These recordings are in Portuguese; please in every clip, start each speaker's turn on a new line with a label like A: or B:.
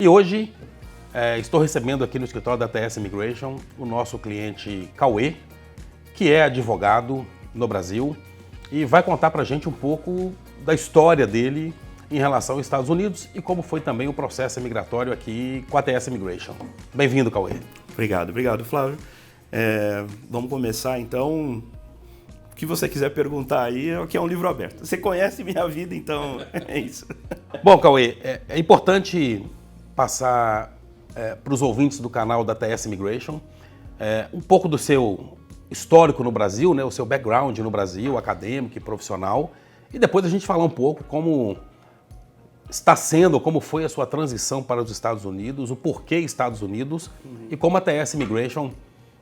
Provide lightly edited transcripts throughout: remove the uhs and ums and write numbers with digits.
A: E hoje estou recebendo aqui no escritório da TS Immigration o nosso cliente Cauê, que é advogado no Brasil e vai contar pra gente um pouco da história dele em relação aos Estados Unidos e como foi também o processo migratório aqui com a TS Immigration. Bem-vindo, Cauê.
B: Obrigado, Flávio. Vamos começar então. O que você quiser perguntar aí, que é um livro aberto. Você conhece minha vida, então é isso.
A: Bom, Cauê, é importante passar para os ouvintes do canal da TS Immigration um pouco do seu histórico no Brasil, né, o seu background no Brasil, acadêmico e profissional, e depois a gente falar um pouco como está sendo, como foi a sua transição para os Estados Unidos, o porquê Estados Unidos e como a TS Immigration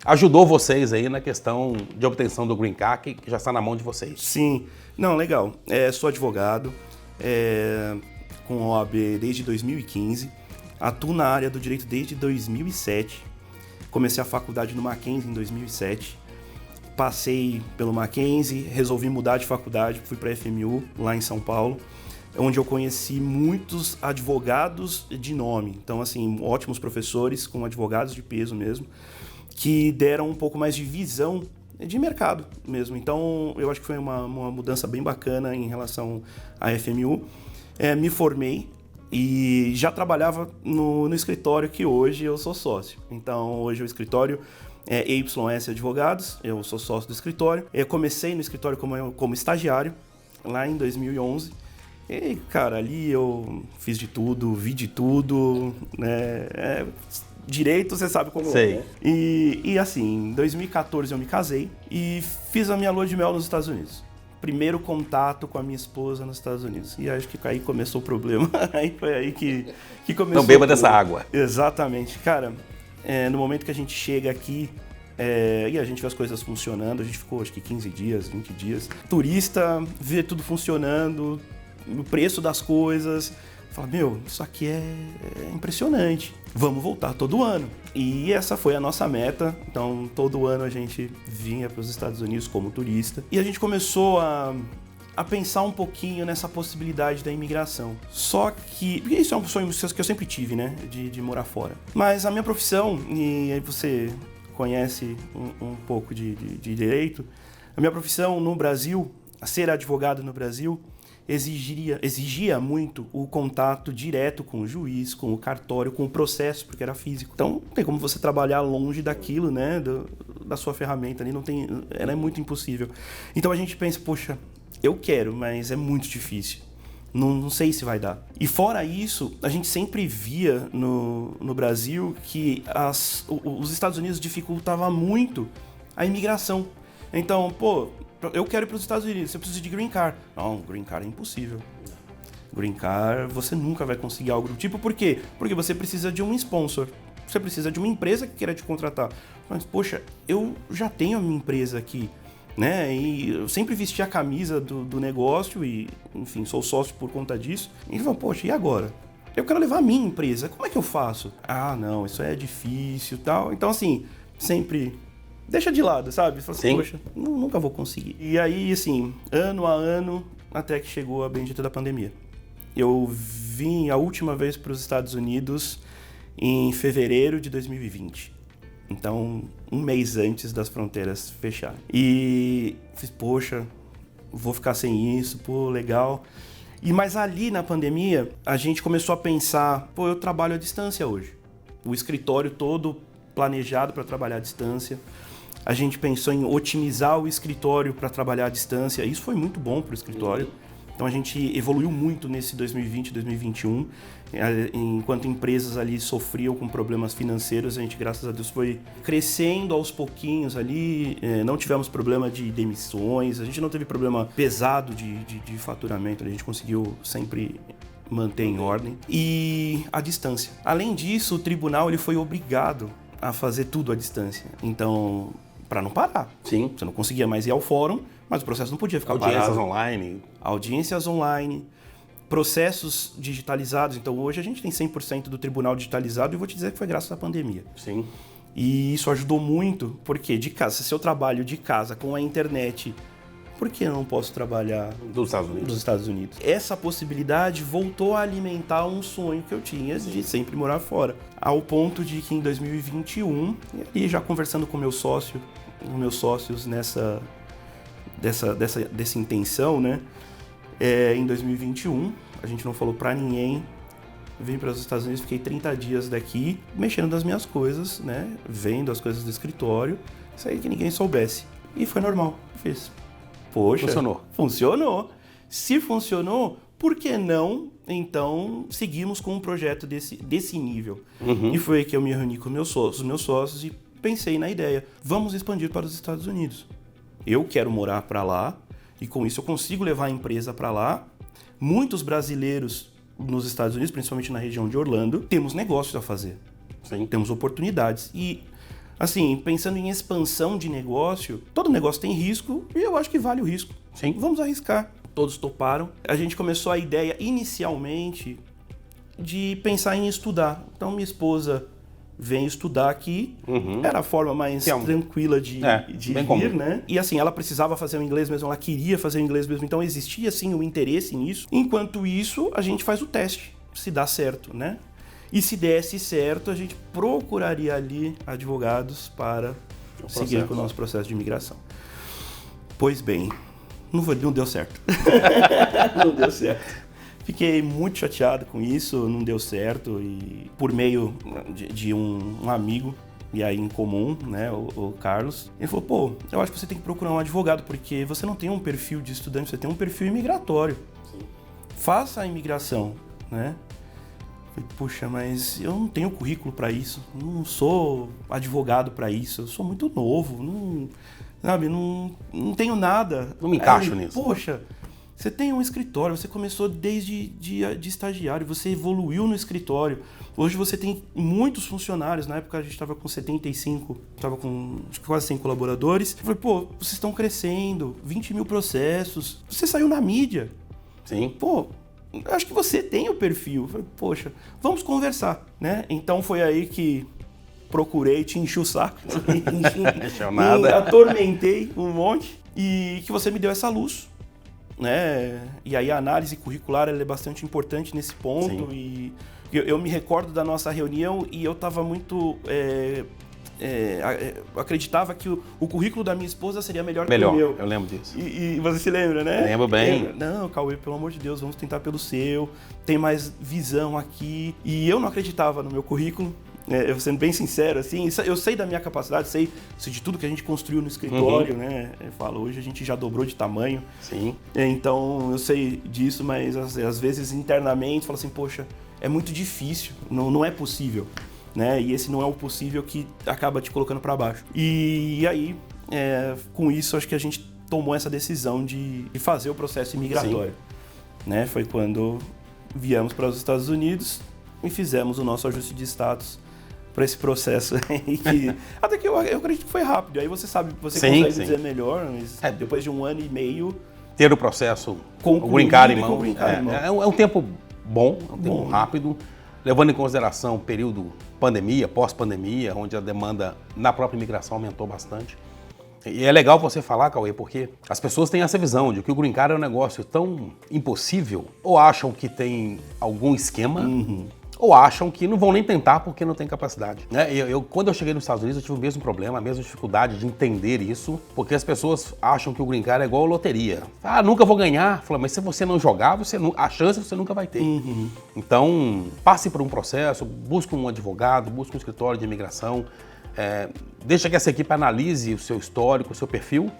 A: ajudou vocês aí na questão de obtenção do Green Card, que já está na mão de vocês.
B: Sim, não, legal. Sou advogado, com OAB desde 2015, atuo na área do direito desde 2007, comecei a faculdade no Mackenzie em 2007, passei pelo Mackenzie, resolvi mudar de faculdade, fui para a FMU, lá em São Paulo, onde eu conheci muitos advogados de nome. Então, assim, ótimos professores, com advogados de peso mesmo, que deram um pouco mais de visão de mercado mesmo. Então, eu acho que foi uma mudança bem bacana em relação à FMU. Me formei e já trabalhava no escritório que hoje eu sou sócio. Então, hoje o escritório é EYS Advogados, eu sou sócio do escritório. Eu comecei no escritório como estagiário, lá em 2011. E, cara, ali eu fiz de tudo, vi de tudo, né? Direito, você sabe como
A: Sei.
B: é, né? E assim, em 2014 eu me casei e fiz a minha lua de mel nos Estados Unidos. Primeiro contato com a minha esposa nos Estados Unidos. E acho que aí começou o problema. Aí foi aí que começou.
A: Não beba dessa água.
B: Exatamente. Cara, no momento que a gente chega aqui, e a gente vê as coisas funcionando, a gente ficou acho que 15 dias, 20 dias. Turista, vê tudo funcionando, o preço das coisas. Fala, meu, isso aqui é impressionante. Vamos voltar todo ano. E essa foi a nossa meta. Então, todo ano a gente vinha para os Estados Unidos como turista. E a gente começou a pensar um pouquinho nessa possibilidade da imigração. Só que... Porque isso é um sonho que eu sempre tive, né? De morar fora. Mas a minha profissão, e aí você conhece um pouco de direito, a minha profissão no Brasil, ser advogado no Brasil, exigia muito o contato direto com o juiz, com o cartório, com o processo, porque era físico. Então, não tem como você trabalhar longe daquilo, né, da sua ferramenta ali, ela é muito impossível. Então a gente pensa, poxa, eu quero, mas é muito difícil. Não sei se vai dar. E fora isso, a gente sempre via no Brasil que os Estados Unidos dificultavam muito a imigração. Então, pô, eu quero ir para os Estados Unidos, você precisa de Green Card. Não, Green Card é impossível. Green Card, você nunca vai conseguir algo do tipo. Por quê? Porque você precisa de um sponsor. Você precisa de uma empresa que queira te contratar. Mas, poxa, eu já tenho a minha empresa aqui, né? E eu sempre vesti a camisa do negócio e, enfim, sou sócio por conta disso. E falo, poxa, e agora? Eu quero levar a minha empresa, como é que eu faço? Ah, não, isso é difícil e tal. Então, assim, sempre... deixa de lado, sabe? Fala assim, poxa, nunca vou conseguir. E aí, assim, ano a ano, até que chegou a bendita da pandemia. Eu vim a última vez para os Estados Unidos em fevereiro de 2020. Então, um mês antes das fronteiras fecharem. E fiz, poxa, vou ficar sem isso, pô, legal. Mas ali na pandemia, a gente começou a pensar, pô, eu trabalho à distância hoje. O escritório todo planejado para trabalhar à distância. A gente pensou em otimizar o escritório para trabalhar à distância. Isso foi muito bom para o escritório. Então a gente evoluiu muito nesse 2020, 2021. Enquanto empresas ali sofriam com problemas financeiros, a gente, graças a Deus, foi crescendo aos pouquinhos ali. Não tivemos problema de demissões, a gente não teve problema pesado de faturamento. A gente conseguiu sempre manter em ordem. E a distância. Além disso, o tribunal ele foi obrigado a fazer tudo à distância. Então... para não parar.
A: Sim.
B: Você não conseguia mais ir ao fórum, mas o processo não podia ficar
A: Audiências
B: parado.
A: Audiências
B: online, processos digitalizados. Então, hoje a gente tem 100% do tribunal digitalizado e vou te dizer que foi graças à pandemia.
A: Sim.
B: E isso ajudou muito, porque de casa, se eu trabalho de casa com a internet por que eu não posso trabalhar
A: Dos Estados Unidos.
B: dos Estados Unidos? Essa possibilidade voltou a alimentar um sonho que eu tinha de sempre morar fora. Ao ponto de que em 2021, e já conversando com meus sócios dessa intenção, né? Em 2021, a gente não falou pra ninguém, vim para os Estados Unidos, fiquei 30 dias daqui, mexendo nas minhas coisas, né? Vendo as coisas do escritório, isso aí que ninguém soubesse. E foi normal, fiz. Poxa, funcionou. Se funcionou, por que não, então, seguimos com um projeto desse nível? E foi aí que eu me reuni com meus sócios e pensei na ideia, vamos expandir para os Estados Unidos. Eu quero morar para lá e com isso eu consigo levar a empresa para lá. Muitos brasileiros nos Estados Unidos, principalmente na região de Orlando, temos negócios a fazer.
A: Sim.
B: Temos oportunidades. E, assim, pensando em expansão de negócio, todo negócio tem risco e eu acho que vale o risco.
A: Sim.
B: Vamos arriscar. Todos toparam. A gente começou a ideia inicialmente de pensar em estudar. Então, minha esposa vem estudar aqui. Era a forma mais tranquila de vir,
A: comum,
B: né? E assim, ela precisava fazer o inglês mesmo, ela queria fazer o inglês mesmo. Então, existia, sim, o interesse nisso. Enquanto isso, a gente faz o teste, se dá certo, né? E se desse certo, a gente procuraria ali advogados para seguir com o nosso processo de imigração. Pois bem, não deu certo. Não deu certo. Fiquei muito chateado com isso, não deu certo. E por meio de um amigo, e aí em comum, né, o Carlos, ele falou, pô, eu acho que você tem que procurar um advogado, porque você não tem um perfil de estudante, você tem um perfil imigratório. Sim. Faça a imigração, né? Falei, puxa, mas eu não tenho currículo para isso, não sou advogado para isso, eu sou muito novo, não tenho nada.
A: Não me encaixo nisso.
B: Poxa, você tem um escritório, você começou desde de estagiário, você evoluiu no escritório. Hoje você tem muitos funcionários, na época a gente estava com 75, estava com quase 100 colaboradores. Eu falei, pô, vocês estão crescendo, 20 mil processos, você saiu na mídia.
A: Sim.
B: Pô, eu acho que você tem o perfil. Eu falei, poxa, vamos conversar, né? Então foi aí que procurei, te enchi o saco, atormentei um monte e que você me deu essa luz. Né? E aí a análise curricular ela é bastante importante nesse ponto. Sim. E eu me recordo da nossa reunião e eu estava muito... acreditava que o currículo da minha esposa seria melhor que o meu.
A: Eu lembro disso.
B: E você se lembra, né?
A: Lembro bem.
B: Não, Cauê, pelo amor de Deus, vamos tentar pelo seu. Tem mais visão aqui. E eu não acreditava no meu currículo. Eu sendo bem sincero, assim, eu sei da minha capacidade, sei de tudo que a gente construiu no escritório, né? Eu falo, hoje a gente já dobrou de tamanho.
A: Sim.
B: Então, eu sei disso, mas às vezes internamente, falo assim, poxa, é muito difícil, não é possível, né? E esse não é o possível que acaba te colocando para baixo. E aí, com isso, acho que a gente tomou essa decisão de fazer o processo imigratório. Sim. Né? Foi quando viemos para os Estados Unidos e fizemos o nosso ajuste de status para esse processo aí, até que eu acredito que foi rápido. Aí você sabe, você consegue dizer melhor, mas depois de 1 ano e meio...
A: Ter o processo, o green card em mão. É um tempo bom, é um tempo rápido, levando em consideração o período pandemia, pós-pandemia, onde a demanda na própria imigração aumentou bastante. E é legal você falar, Cauê, porque as pessoas têm essa visão de que o green card é um negócio tão impossível, ou acham que tem algum esquema, ou acham que não vão nem tentar porque não tem capacidade. Né? Quando eu cheguei nos Estados Unidos, eu tive o mesmo problema, a mesma dificuldade de entender isso, porque as pessoas acham que o green card é igual a loteria. Ah, nunca vou ganhar. Fala, mas se você não jogar, a chance você nunca vai ter. Então, passe por um processo, busque um advogado, busque um escritório de imigração, deixa que essa equipe analise o seu histórico, o seu perfil,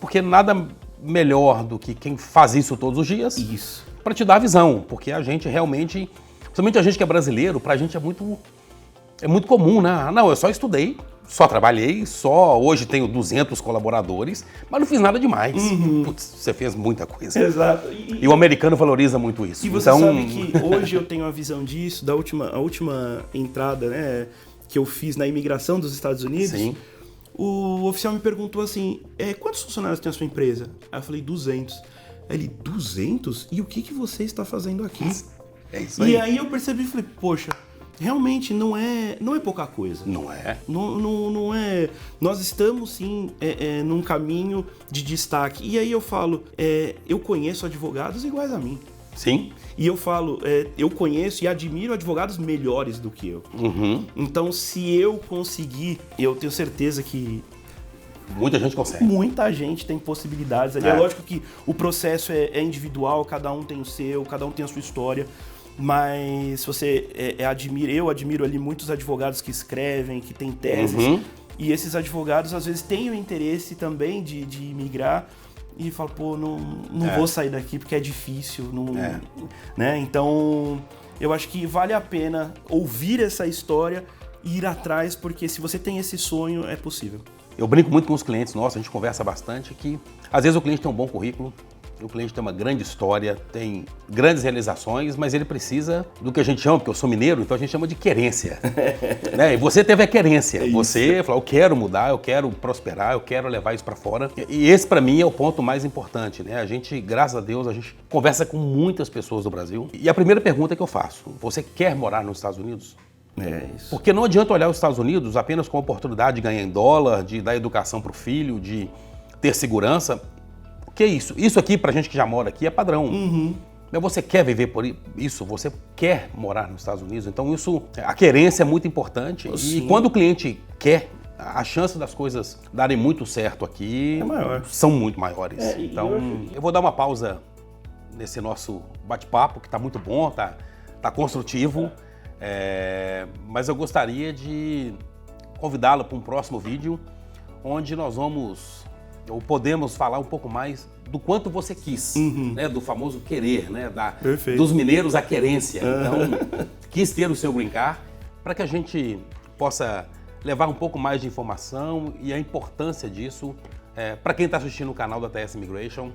A: porque nada melhor do que quem faz isso todos os dias para te dar a visão, porque a gente realmente... Principalmente a gente que é brasileiro, pra gente é muito comum, né? Não, eu só estudei, só trabalhei, hoje tenho 200 colaboradores, mas não fiz nada demais. Putz, você fez muita coisa.
B: Exato.
A: E o americano valoriza muito isso.
B: E você sabe que hoje eu tenho a visão disso, a última entrada, né, que eu fiz na imigração dos Estados Unidos.
A: Sim.
B: O oficial me perguntou assim, quantos funcionários tem a sua empresa? Aí eu falei, 200. Aí ele, 200? E o que você está fazendo aqui?
A: É isso aí.
B: E aí eu percebi e falei, poxa, realmente não é pouca coisa.
A: Não é?
B: Não é. Nós estamos sim num caminho de destaque. E aí eu falo, eu conheço advogados iguais a mim.
A: Sim.
B: E eu falo, eu conheço e admiro advogados melhores do que eu.
A: Uhum.
B: Então, se eu conseguir, eu tenho certeza que
A: muita gente consegue.
B: Muita gente tem possibilidades ali. É lógico que o processo é individual, cada um tem o seu, cada um tem a sua história. Mas se você eu admiro ali muitos advogados que escrevem, que têm teses.
A: Uhum.
B: E esses advogados, às vezes, têm o interesse também de migrar. E fala, pô, não vou sair daqui porque é difícil. Né? Então, eu acho que vale a pena ouvir essa história e ir atrás, porque se você tem esse sonho, é possível.
A: Eu brinco muito com os clientes nossos, a gente conversa bastante, que às vezes o cliente tem um bom currículo, o cliente tem uma grande história, tem grandes realizações, mas ele precisa do que a gente chama, porque eu sou mineiro, então a gente chama de querência. Né? E você teve a querência, você falou, eu quero mudar, eu quero prosperar, eu quero levar isso para fora. E esse para mim é o ponto mais importante, né? A gente, graças a Deus, a gente conversa com muitas pessoas do Brasil. E a primeira pergunta que eu faço, você quer morar nos Estados Unidos?
B: É isso.
A: Porque não adianta olhar os Estados Unidos apenas com a oportunidade de ganhar em dólar, de dar educação para o filho, de ter segurança. Que é isso? Isso aqui, pra gente que já mora aqui, é padrão.
B: Uhum.
A: Mas você quer viver por isso? Você quer morar nos Estados Unidos? Então a querência é muito importante.
B: Sim.
A: E quando o cliente quer, a chance das coisas darem muito certo aqui são muito maiores. Então, eu vou dar uma pausa nesse nosso bate-papo, que tá muito bom, tá construtivo. Mas eu gostaria de convidá-lo para um próximo vídeo, onde nós podemos falar um pouco mais do quanto você quis, né? Do famoso querer, né? Dos mineiros a querência. Então, quis ter o seu green card para que a gente possa levar um pouco mais de informação e a importância disso para quem está assistindo o canal da TS Immigration,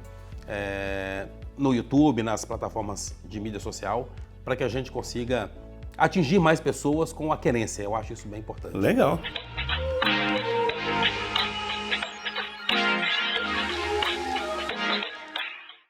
A: no YouTube, nas plataformas de mídia social, para que a gente consiga atingir mais pessoas com a querência. Eu acho isso bem importante.
B: Legal.